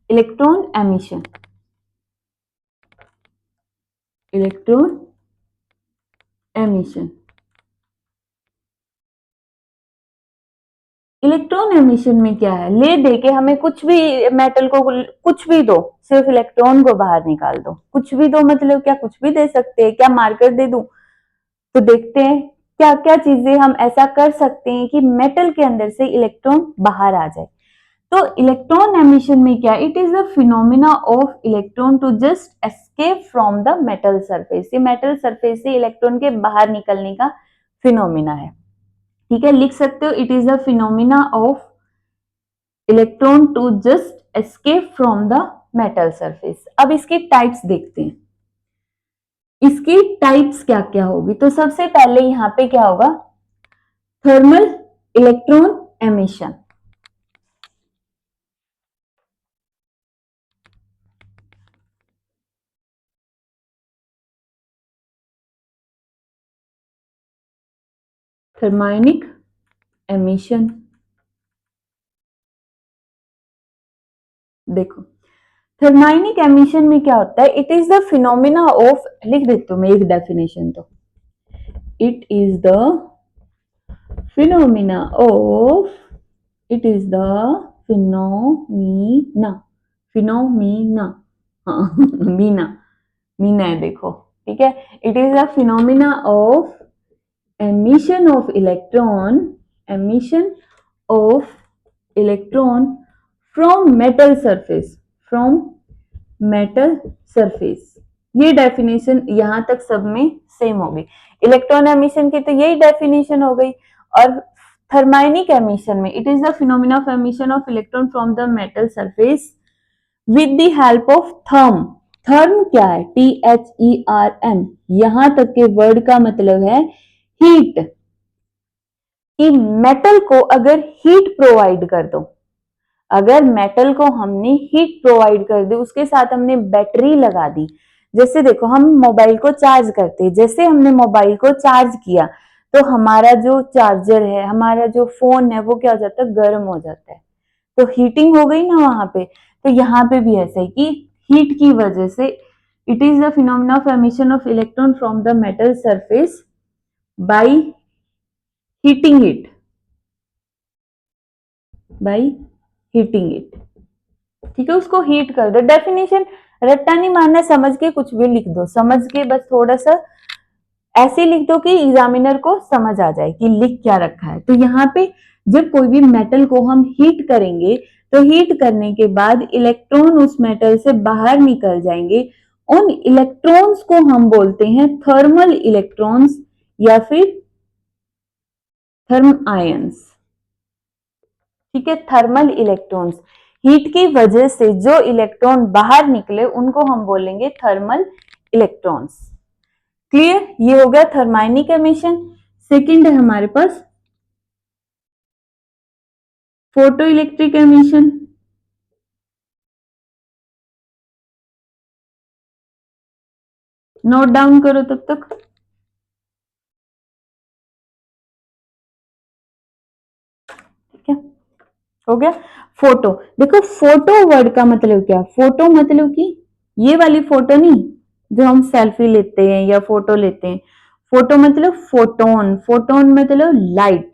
Electron emission, electron emission. Electron emission में क्या है, ले दे के हमें कुछ भी मेटल को कुछ भी दो, सिर्फ इलेक्ट्रॉन को बाहर निकाल दो। कुछ भी दो मतलब क्या, कुछ भी दे सकते हैं क्या, मार्कर दे दूं? तो देखते हैं क्या क्या चीजें हम ऐसा कर सकते हैं कि मेटल के अंदर से इलेक्ट्रॉन बाहर आ जाए। तो इलेक्ट्रॉन एमिशन में क्या, it is the phenomena of electron to just escape from the metal surface. ये मेटल सरफेस से इलेक्ट्रॉन के बाहर निकलने का फिनोमिना है। ठीक है, लिख सकते हो, it is the phenomena of electron to just escape from the metal surface. अब इसके टाइप्स देखते हैं, इसकी टाइप्स क्या क्या होगी। तो सबसे पहले यहां पे क्या होगा, thermal electron emission. Thermionic emission, देखो थर्माइनिक एमिशन में क्या होता है, it is the phenomena of, लिख देती हूँ मैं एक डेफिनेशन, तो it is the phenomena of, it is the phenomena, phenomena, हाँ मीना, मीना है देखो, ठीक है। It is the phenomena of emission of electron, emission of electron from metal surface, from metal surface। ये डेफिनेशन यहां तक सब में सेम हो गई। इलेक्ट्रॉन एमिशन की तो यही डेफिनेशन हो गई। और थर्माइनिक एमिशन में it is the phenomena of emission of electron from the metal surface with the help of therm. Therm क्या है, THERM, यहां तक के वर्ड का मतलब है हीट, कि मेटल को अगर हीट प्रोवाइड कर दो, अगर मेटल को हमने हीट प्रोवाइड कर दी, उसके साथ हमने बैटरी लगा दी। जैसे देखो हम मोबाइल को चार्ज करते हैं, जैसे हमने मोबाइल को चार्ज किया तो हमारा जो चार्जर है, हमारा जो फोन है, वो क्या हो जाता है, गर्म हो जाता है। तो हीटिंग हो गई ना वहां पे। तो यहाँ पे भी ऐसा है कि हीट की वजह से it is the phenomena of emission of electron from the metal surface by heating it, by heating it. ठीक है, उसको हीट कर दो। डेफिनेशन रट्टा नहीं मारना, समझ के कुछ भी लिख दो, समझ के बस थोड़ा सा ऐसे लिख दो कि एग्जामिनर को समझ आ जाए कि लिख क्या रखा है। तो यहाँ पे जब कोई भी मेटल को हम हीट करेंगे तो हीट करने के बाद इलेक्ट्रॉन उस मेटल से बाहर निकल जाएंगे। उन इलेक्ट्रॉन्स को हम बोलते हैं थर्मल इलेक्ट्रॉन्स या फिर थर्म आयंस। ठीक है, थर्मल इलेक्ट्रॉन्स, हीट की वजह से जो इलेक्ट्रॉन बाहर निकले उनको हम बोलेंगे थर्मल इलेक्ट्रॉन्स। क्लियर, ये हो गया थर्माइनिक एमिशन। सेकंड है हमारे पास photo electric emission. Note down करो तब तक। ठीक है, हो गया। फोटो, देखो फोटो वर्ड का मतलब क्या, फोटो मतलब कि ये वाली फोटो नहीं जो हम सेल्फी लेते हैं या फोटो लेते हैं। फोटो मतलब फोटोन, फोटोन मतलब लाइट।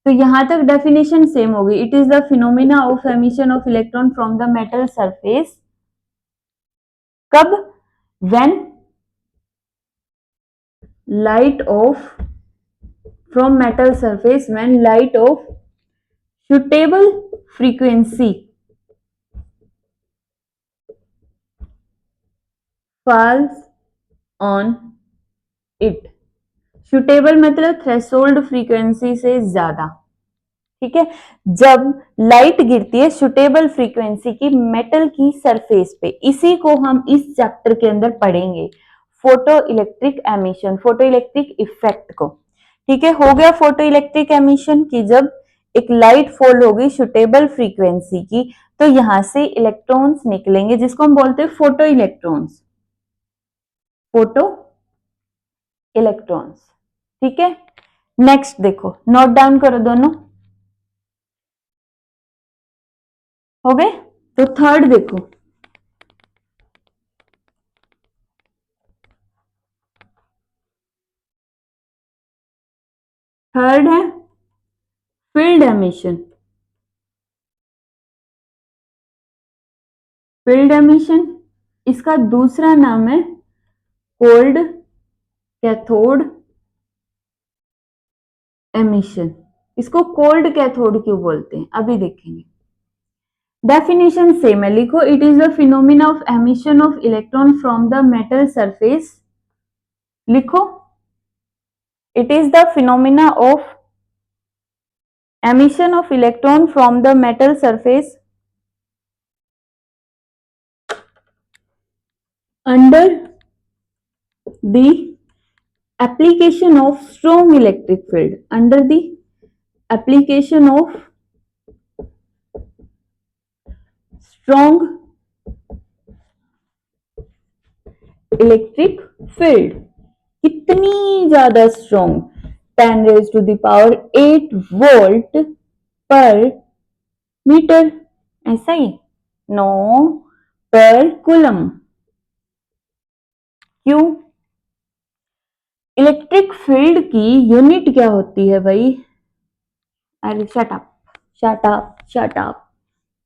तो यहां तक डेफिनेशन सेम होगी, it is the phenomena of emission of electron from the metal surface. कब, when light of, from metal surface when light of suitable frequency falls on it। Suitable मतलब threshold frequency से ज्यादा। ठीक है, जब light गिरती है सुटेबल फ्रीक्वेंसी की मेटल की सरफेस पे, इसी को हम इस चैप्टर के अंदर पढ़ेंगे, photo electric emission, photo electric effect को। ठीक है, हो गया फोटो इलेक्ट्रिक एमिशन की जब एक लाइट फॉल होगी सुटेबल फ्रीक्वेंसी की तो यहां से इलेक्ट्रॉन्स निकलेंगे जिसको हम बोलते हैं फोटो इलेक्ट्रॉन्स, फोटो इलेक्ट्रॉन्स। ठीक है, नेक्स्ट देखो, नोट डाउन करो दोनों, हो गए। तो थर्ड देखो, थर्ड है फील्ड एमिशन। फील्ड एमिशन, इसका दूसरा नाम है कोल्ड कैथोड एमिशन। इसको कोल्ड कैथोड क्यों बोलते हैं अभी देखेंगे। डेफिनेशन सेम है, लिखो it is the phenomena of emission of electron from the metal surface. लिखो it is the phenomena of emission of electron from the metal surface under the application of strong electric field, under the application of strong electric field। कितनी ज्यादा strong, 10 raised to the power 8 volt पर metre, ऐसा ही, no, पर coulomb. क्यों? Electric field की unit क्या होती है भाई? अरे shut up, shut up, shut up,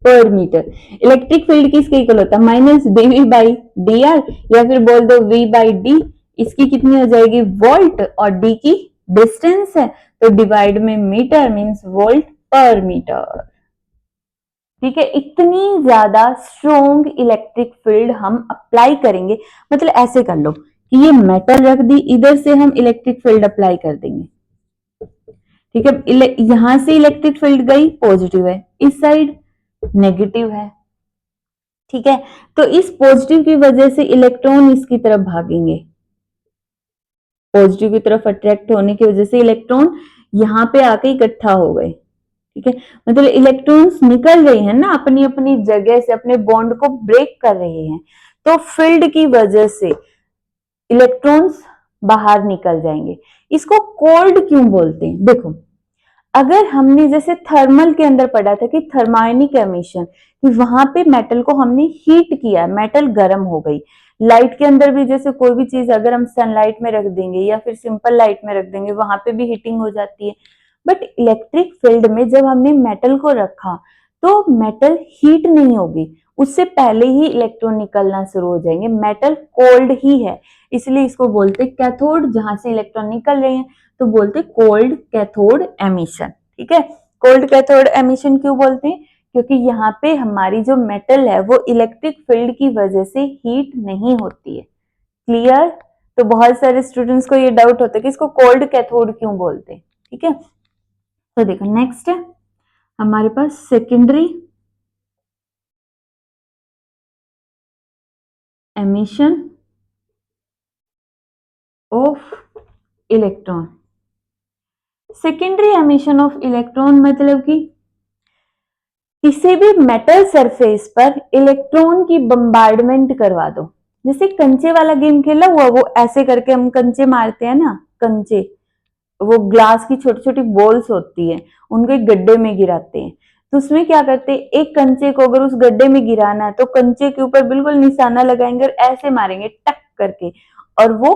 पर मीटर। इलेक्ट्रिक फील्ड किसके इक्वल होता है? Minus dv by D R, या फिर बोल दो v बाई डी। इसकी कितनी हो जाएगी? वोल्ट, और d की डिस्टेंस है तो डिवाइड में मीटर मींस वोल्ट पर मीटर। ठीक है, इतनी ज्यादा स्ट्रॉन्ग इलेक्ट्रिक फील्ड हम अप्लाई करेंगे, मतलब ऐसे कर लो कि ये मेटल रख दी, इधर से हम इलेक्ट्रिक फील्ड अप्लाई कर देंगे। ठीक है, यहां से इलेक्ट्रिक फील्ड गई, पॉजिटिव है, इस साइड नेगेटिव है। ठीक है, तो इस पॉजिटिव की वजह से इलेक्ट्रॉन इसकी तरफ भागेंगे, पॉजिटिव की तरफ अट्रैक्ट होने की वजह से इलेक्ट्रॉन यहां पे आके इकट्ठा हो गए। ठीक है, मतलब इलेक्ट्रॉन्स निकल रहे हैं ना अपनी अपनी जगह से, अपने बॉन्ड को ब्रेक कर रहे हैं, तो फील्ड की वजह से इलेक्ट्रॉन्स बाहर निकल जाएंगे। इसको कोल्ड क्यों बोलते हैं? देखो, अगर हमने जैसे थर्मल के अंदर पढ़ा था कि थर्मायोनिक एमिशन, कि वहां पे मेटल को हमने हीट किया, मेटल गर्म हो गई। लाइट के अंदर भी जैसे कोई भी चीज अगर हम सनलाइट में रख देंगे या फिर सिंपल लाइट में रख देंगे, वहां पे भी हीटिंग हो जाती है। बट इलेक्ट्रिक फील्ड में जब हमने मेटल को रखा तो मेटल हीट नहीं होगी, उससे पहले ही इलेक्ट्रॉन निकलना शुरू हो जाएंगे, मेटल कोल्ड ही है, इसलिए इसको बोलते कैथोड। जहां से इलेक्ट्रॉन निकल रहे हैं तो बोलते कोल्ड कैथोड एमिशन। ठीक है, कोल्ड कैथोड एमिशन क्यों बोलते हैं? क्योंकि यहाँ पे हमारी जो मेटल है वो इलेक्ट्रिक फील्ड की वजह से हीट नहीं होती है। क्लियर? तो बहुत सारे स्टूडेंट्स को ये डाउट होता है कि इसको कोल्ड कैथोड क्यों बोलते हैं। ठीक है, तो देखो नेक्स्ट है हमारे पास secondary emission of electron. Secondary emission of electron मतलब कि किसी भी मेटल सरफेस पर इलेक्ट्रॉन की बम्बार्डमेंट करवा दो। जैसे कंचे वाला गेम खेला हुआ, वो ऐसे करके हम कंचे मारते हैं ना, कंचे, वो ग्लास की छोटी छोटी बॉल्स होती है, उनको एक गड्ढे में गिराते हैं। तो उसमें क्या करते हैं, एक कंचे को अगर उस गड्ढे में गिराना है तो कंचे के ऊपर बिल्कुल निशाना लगाएंगे और ऐसे मारेंगे टक करके, और वो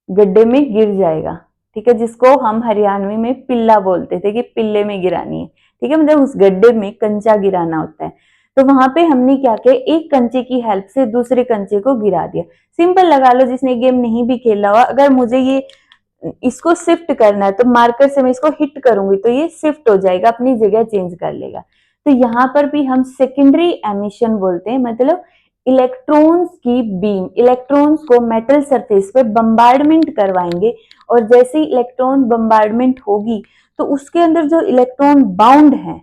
गड्ढे में गिर जाएगा। ठीक है, जिसको हम हरियाणवी में पिल्ला बोलते थे कि पिल्ले में गिरानी है। ठीक है, मतलब उस गड्ढे में कंचा गिराना होता है। तो वहां पे हमने क्या किया, एक कंचे की हेल्प से दूसरे कंचे को गिरा दिया। सिंपल लगा लो, जिसने गेम नहीं भी खेला हुआ, अगर मुझे ये इसको शिफ्ट करना है तो मार्कर से मैं इसको हिट करूंगी तो ये शिफ्ट हो जाएगा, अपनी जगह चेंज कर लेगा। तो यहाँ पर भी हम सेकेंडरी एमिशन बोलते हैं, मतलब इलेक्ट्रॉन्स की बीम, इलेक्ट्रॉन्स को मेटल सरफेस पे बम्बार्डमेंट करवाएंगे, और जैसे ही इलेक्ट्रॉन बम्बार्डमेंट होगी तो उसके अंदर जो इलेक्ट्रॉन बाउंड है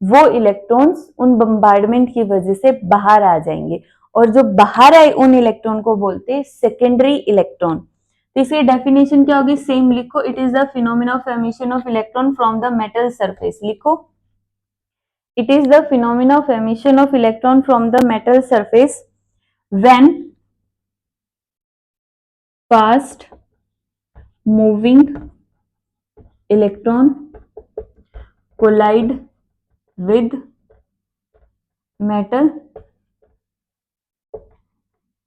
वो इलेक्ट्रॉन्स उन बम्बार्डमेंट की वजह से बाहर आ जाएंगे, और जो बाहर आए उन इलेक्ट्रॉन को बोलते हैं सेकेंडरी इलेक्ट्रॉन। तो इसकी डेफिनेशन क्या होगी? सेम लिखो, it is the phenomena of emission of electron from the metal surface. लिखो, it is the phenomena of emission of electron from the metal surface when fast moving electron collide with metal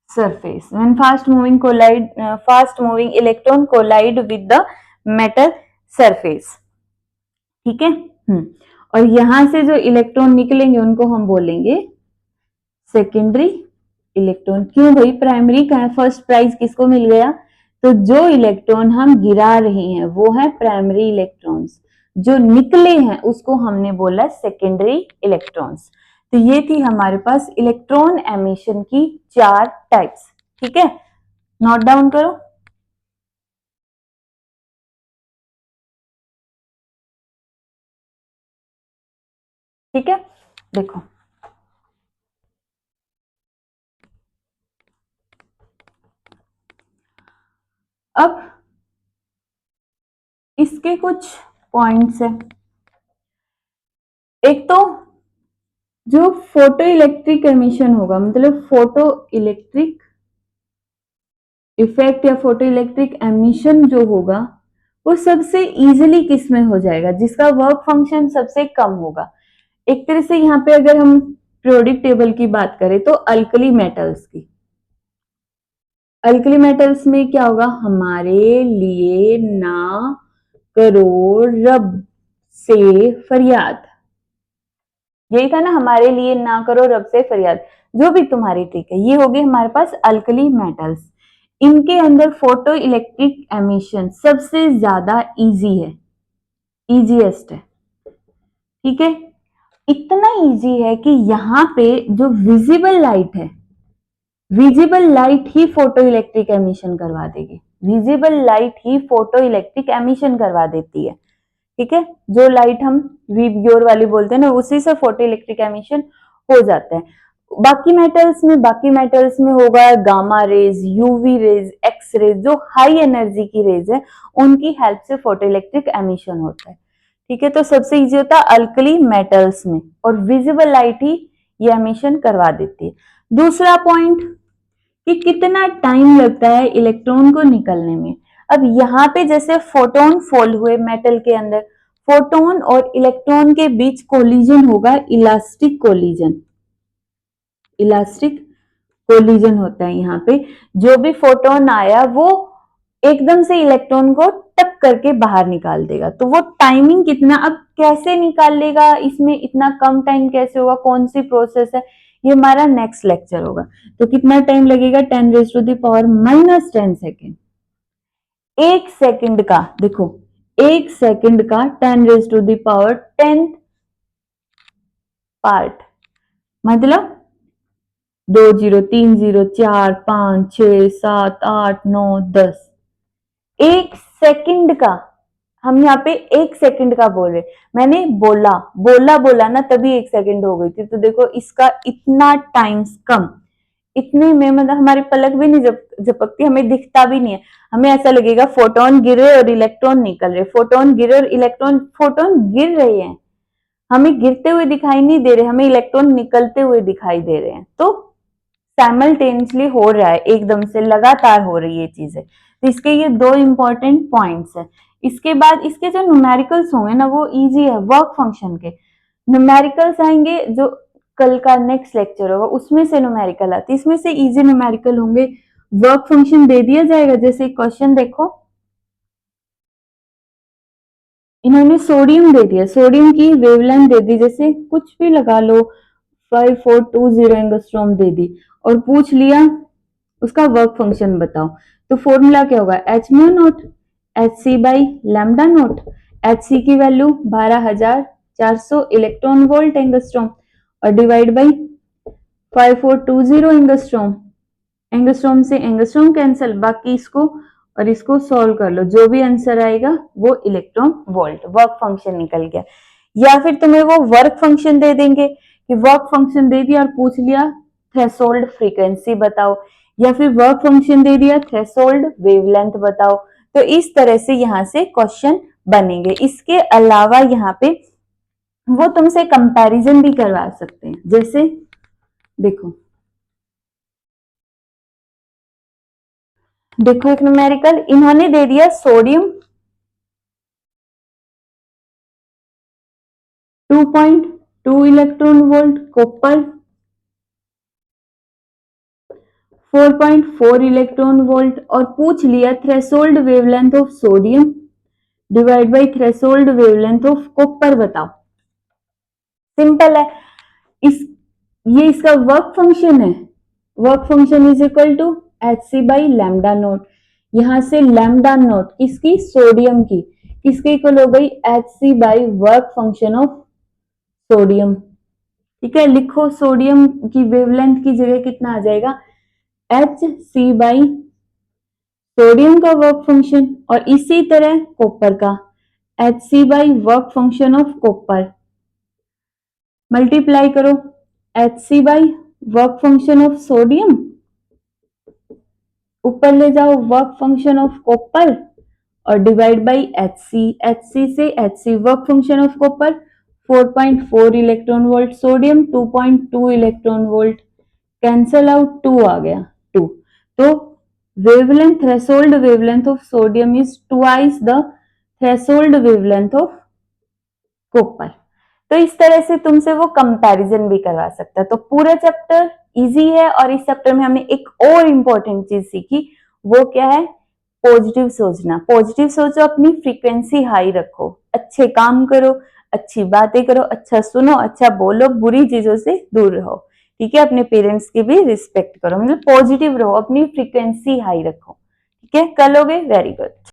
surface. When fast moving electron collide with the metal surface. ठीक है। और यहां से जो electron निकलेंगे उनको हम बोलेंगे सेकेंडरी इलेक्ट्रॉन। क्यों भाई, प्राइमरी का है, फर्स्ट प्राइज किसको मिल गया? तो जो इलेक्ट्रॉन हम गिरा रहे हैं वो है प्राइमरी इलेक्ट्रॉन्स, जो निकले हैं उसको हमने बोला सेकेंडरी इलेक्ट्रॉन्स। तो ये थी हमारे पास इलेक्ट्रॉन एमिशन की 4 टाइप्स। ठीक है, नोट डाउन करो। ठीक है, देखो अब इसके कुछ पॉइंट्स है। एक तो जो फोटो इलेक्ट्रिक एमिशन होगा, मतलब फोटो इलेक्ट्रिक इफेक्ट या फोटो इलेक्ट्रिक एमिशन जो होगा वो सबसे इजीली किस में हो जाएगा, जिसका वर्क फंक्शन सबसे कम होगा। एक तरह से यहाँ पे अगर हम पीरियोडिक टेबल की बात करें तो अल्कली मेटल्स की, अल्कली मेटल्स में क्या होगा, हमारे लिए ना करो रब से फरियाद, यही था ना, हमारे लिए ना करो रब से फरियाद, जो भी तुम्हारी ट्रिक है। ये हो गई हमारे पास अल्कली मेटल्स। इनके अंदर फोटो इलेक्ट्रिक एमिशन सबसे ज्यादा इजी है, इजीएस्ट है। ठीक है, इतना इजी है कि यहाँ पे जो विजिबल लाइट है, विजिबल लाइट ही फोटो इलेक्ट्रिक एमिशन करवा देगी, विजिबल लाइट ही फोटो इलेक्ट्रिक एमिशन करवा देती है। ठीक है, जो लाइट हम वीब्योर वाली बोलते हैं ना, उसी से फोटो इलेक्ट्रिक एमिशन हो जाता है। बाकी मेटल्स में होगा gamma rays, UV rays, X rays, जो हाई एनर्जी की रेज है उनकी हेल्प से फोटो इलेक्ट्रिक एमिशन होता है। ठीक है, तो सबसे इजी होता है अल्कली मेटल्स में, और विजिबल लाइट ही ये एमिशन करवा देती है। दूसरा पॉइंट कि कितना टाइम लगता है इलेक्ट्रॉन को निकलने में। अब यहाँ पे जैसे फोटोन फॉल हुए मेटल के अंदर, फोटोन और इलेक्ट्रॉन के बीच कोलिजन होगा, इलास्टिक कोलिजन, इलास्टिक कोलिजन होता है। यहाँ पे जो भी फोटोन आया वो एकदम से इलेक्ट्रॉन को टक करके बाहर निकाल देगा। तो वो टाइमिंग कितना, अब कैसे निकाल लेगा, इसमें इतना कम टाइम कैसे होगा, कौन सी प्रोसेस है, ये हमारा नेक्स्ट लेक्चर होगा। तो कितना टाइम लगेगा, 10⁻⁻10 सेकेंड। एक सेकंड का, देखो एक सेकंड का 10⁻10 पार्ट, मतलब 2 0 3 0 4 5 6 7 8 9 10, एक सेकंड का। हम यहाँ पे एक सेकंड का बोल रहे, मैंने बोला बोला बोला ना, तभी एक सेकंड हो गई थी। तो देखो इसका इतना टाइम्स कम, इतने में मतलब हमारी पलक भी नहीं झपकती, हमें दिखता भी नहीं है। हमें ऐसा लगेगा फोटोन गिरे और इलेक्ट्रॉन निकल रहे, फोटोन गिरे और इलेक्ट्रॉन, फोटोन गिर रहे हैं, हमें गिरते हुए दिखाई नहीं दे रहे, हमें इलेक्ट्रॉन निकलते हुए दिखाई दे रहे हैं। तो साइमल्टेनियसली हो रहा है, एकदम से लगातार हो रही है चीजें। तो इसके ये 2 इंपॉर्टेंट पॉइंट्स है। इसके बाद इसके जो न्यूमेरिकल्स होंगे ना वो इजी है, वर्क फंक्शन के न्यूमेरिकल्स आएंगे, जो कल का नेक्स्ट लेक्चर होगा उसमें से न्यूमेरिकल आती है, इसमें से इजी न्यूमेरिकल होंगे। वर्क फंक्शन दे दिया जाएगा, जैसे क्वेश्चन देखो, इन्होंने सोडियम दे दिया, सोडियम की वेवलेंथ दे दी, जैसे कुछ भी लगा लो 5420 एंगस्ट्रॉम दे दी, और पूछ लिया उसका वर्क फंक्शन बताओ। तो फॉर्मूला क्या होगा, h mu naught h c by lambda naught. H c की वैल्यू 12400 इलेक्ट्रॉन वोल्ट एंगस्ट्रॉम, और डिवाइड बाई 5420 एंगस्ट्रॉम, एंगस्ट्रॉम से एंगस्ट्रॉम कैंसल, बाकी इसको और इसको सॉल्व कर लो, जो भी आंसर आएगा वो इलेक्ट्रॉन वोल्ट, वर्क फंक्शन निकल गया। या फिर तुम्हें वो वर्क फंक्शन दे देंगे कि वर्क फंक्शन दे दिया और पूछ लिया थ्रेशोल्ड फ्रीक्वेंसी बताओ, या फिर वर्क फंक्शन दे दिया थ्रेशोल्ड वेवलेंथ बताओ। तो इस तरह से यहाँ से क्वेश्चन बनेंगे। इसके अलावा यहाँ पे वो तुमसे कंपैरिजन भी करवा सकते हैं, जैसे देखो देखो एक न्यूमेरिकल इन्होंने दे दिया, sodium 2.2 electron volt, copper 4.4 electron volt, और पूछ लिया threshold wavelength of sodium divide by threshold wavelength of copper बताओ। सिंपल है। ये इसका वर्क फंक्शन है। Work function is equal to Hc by lambda naught. यहां से लैम्डा नोट किसकी, सोडियम की, किसके इक्वल हो गई, Hc by work function of sodium. ठीक है, लिखो सोडियम की वेवलेंथ की जगह कितना आ जाएगा, Hc बाई सोडियम का वर्क फंक्शन, और इसी तरह कॉपर का Hc by work function of copper, multiply करो Hc by work function of sodium, ऊपर ले जाओ वर्क फंक्शन ऑफ कॉपर, और डिवाइड बाई Hc, Hc से Hc work function of copper 4.4 electron volt, sodium 2.2 electron volt, cancel out 2 आ गया 2। तो wavelength, threshold wavelength of sodium is twice the threshold wavelength of copper. तो इस तरह से तुमसे वो कंपैरिजन भी करवा सकता है। तो पूरा चैप्टर इजी है, और इस चैप्टर में हमने एक और इंपॉर्टेंट चीज सीखी, वो क्या है, पॉजिटिव सोचना। पॉजिटिव सोचो, अपनी फ्रीक्वेंसी हाई रखो, अच्छे काम करो, अच्छी बातें करो, अच्छा सुनो, अच्छा बोलो, बुरी चीजों से दूर रहो। ठीक है, अपने पेरेंट्स की भी रिस्पेक्ट करो, मतलब पॉजिटिव रहो, अपनी फ्रीक्वेंसी हाई रखो। ठीक है, कर लोगे, वेरी गुड।